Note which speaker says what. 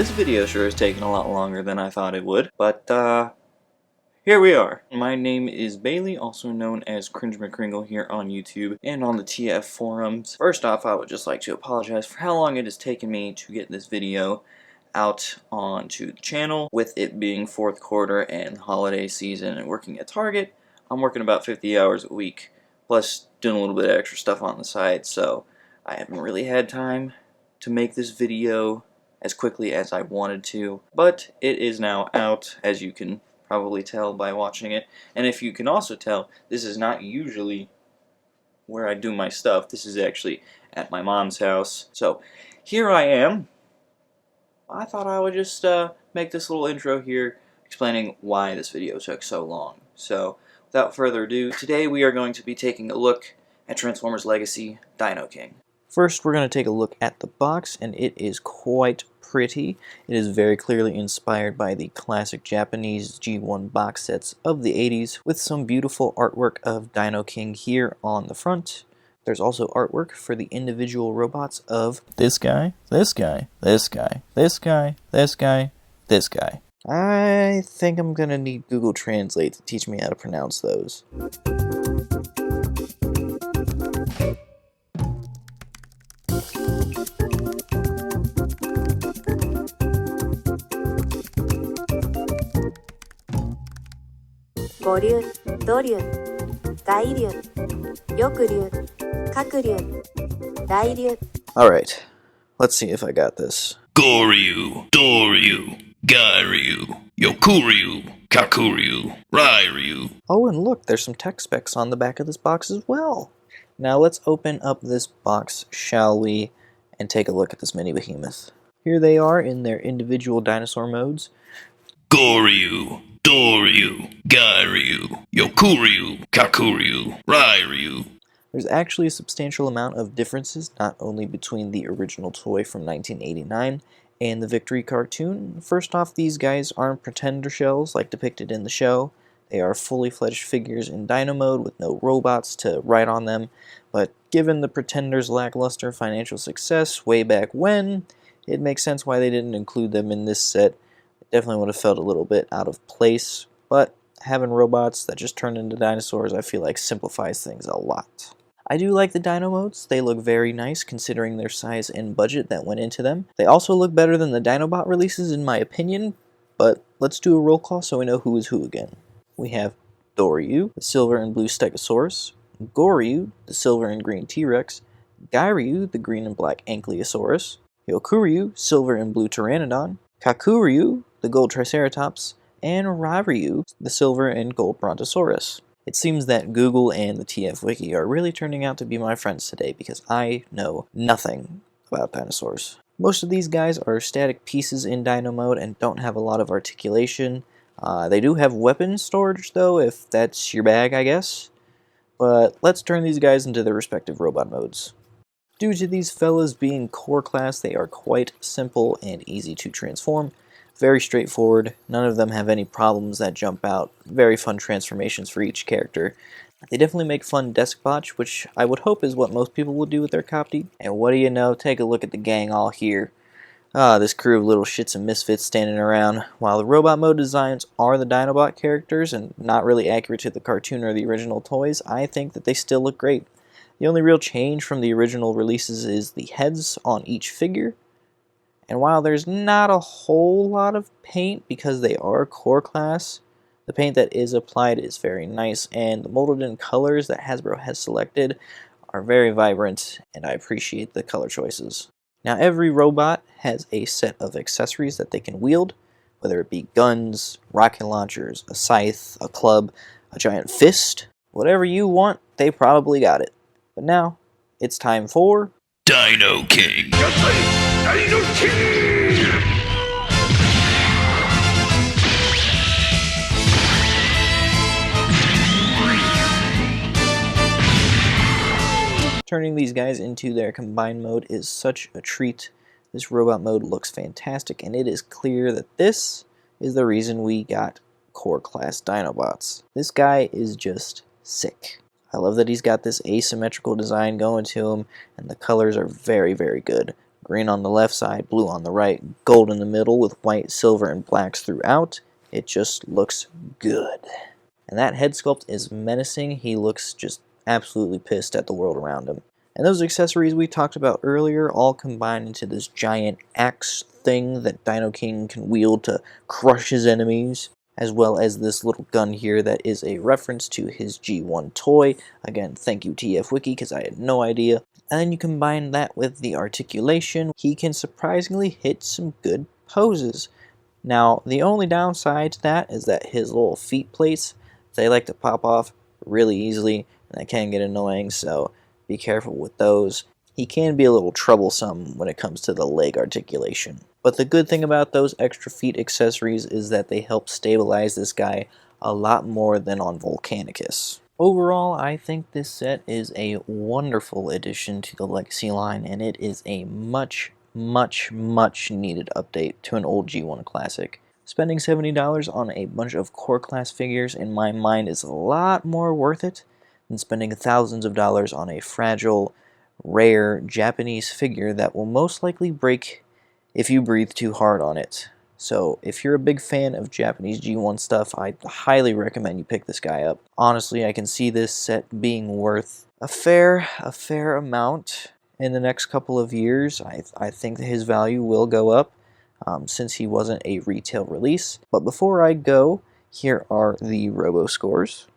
Speaker 1: this video sure has taken a lot longer than I thought it would, but here we are. My name is Bailey, also known as CringeMcCringle here on YouTube and on the TF forums. First off, I would just like to apologize for how long it has taken me to get this video out onto the channel. With it being fourth quarter and holiday season and working at Target, I'm working about 50 hours a week, plus doing a little bit of extra stuff on the side, so I haven't really had time to make this video as quickly as I wanted to, but it is now out, as you can probably tell by watching it. And if you can also tell, this is not usually where I do my stuff. This is actually at my mom's house. So here I am. I thought I would just make this little intro here explaining why this video took so long. So without further ado, today we are going to be taking a look at Transformers Legacy Dinoking. First, we're going to take a look at the box, and it is quite pretty. It is very clearly inspired by the classic Japanese G1 box sets of the 80s, with some beautiful artwork of Dino King here on the front. There's also artwork for the individual robots of this guy, this guy, this guy, this guy, this guy, this guy. I think I'm going to need Google Translate to teach me how to pronounce those. Alright, let's see if I got this.
Speaker 2: Goryu, Doryu, Gairyu, Yokuryu, Kakuryu, Rairyu.
Speaker 1: Oh, and look, there's some tech specs on the back of this box as well. Now let's open up this box, shall we, and take a look at this mini behemoth. Here they are in their individual dinosaur modes.
Speaker 2: Goryu, Doryu, Gairyu, Yokuryu, Kakuryu, Rairyu.
Speaker 1: There's actually a substantial amount of differences, not only between the original toy from 1989 and the Victory cartoon. First off, these guys aren't pretender shells like depicted in the show. They are fully fledged figures in Dino mode with no robots to ride on them, but given the Pretender's lackluster financial success way back when, it makes sense why they didn't include them in this set. It definitely would have felt a little bit out of place, but having robots that just turn into dinosaurs I feel like simplifies things a lot. I do like the Dino modes. They look very nice considering their size and budget that went into them. They also look better than the Dinobot releases in my opinion, but let's do a roll call so we know who is who again. We have Doryu, the silver and blue Stegosaurus, Goryu, the silver and green T-Rex, Gairyu, the green and black Ankylosaurus, Yokuryu, silver and blue Pteranodon, Kakuryu, the gold Triceratops, and Rairyu, the silver and gold Brontosaurus. It seems that Google and the TF Wiki are really turning out to be my friends today because I know nothing about dinosaurs. Most of these guys are static pieces in Dino mode and don't have a lot of articulation. They do have weapon storage though, if that's your bag, I guess. But let's turn these guys into their respective robot modes. Due to these fellas being core class, they are quite simple and easy to transform. Very straightforward, none of them have any problems that jump out. Very fun transformations for each character. They definitely make fun desk botch, which I would hope is what most people will do with their Copty. And what do you know, take a look at the gang all here. This crew of little shits and misfits standing around. While the robot mode designs are the Dinobot characters and not really accurate to the cartoon or the original toys, I think that they still look great. The only real change from the original releases is the heads on each figure. And while there's not a whole lot of paint because they are core class, the paint that is applied is very nice, and the molded in colors that Hasbro has selected are very vibrant, and I appreciate the color choices. Now every robot has a set of accessories that they can wield, whether it be guns, rocket launchers, a scythe, a club, a giant fist, whatever you want, they probably got it. But now, it's time for
Speaker 2: Dino King. Dino King!
Speaker 1: Turning these guys into their combined mode is such a treat. This robot mode looks fantastic, and it is clear that this is the reason we got core class Dinobots. This guy is just sick. I love that he's got this asymmetrical design going to him, and the colors are very, very good. Green on the left side, blue on the right, gold in the middle with white, silver, and blacks throughout. It just looks good. And that head sculpt is menacing. He looks just absolutely pissed at the world around him. And those accessories we talked about earlier all combine into this giant axe thing that Dino King can wield to crush his enemies, as well as this little gun here that is a reference to his G1 toy. Again, thank you TF Wiki, because I had no idea. And then you combine that with the articulation, he can surprisingly hit some good poses. Now, the only downside to that is that his little feet plates, they like to pop off really easily, and that can get annoying, so be careful with those. He can be a little troublesome when it comes to the leg articulation. But the good thing about those extra feet accessories is that they help stabilize this guy a lot more than on Volcanicus. Overall, I think this set is a wonderful addition to the Legacy line, and it is a much needed update to an old G1 classic. Spending $70 on a bunch of core class figures in my mind is a lot more worth it than spending thousands of dollars on a fragile, rare Japanese figure that will most likely break if you breathe too hard on it. So if you're a big fan of Japanese G1 stuff, I highly recommend you pick this guy up. Honestly, I can see this set being worth a fair amount in the next couple of years. I think that his value will go up since he wasn't a retail release. But before I go, here are the robo scores.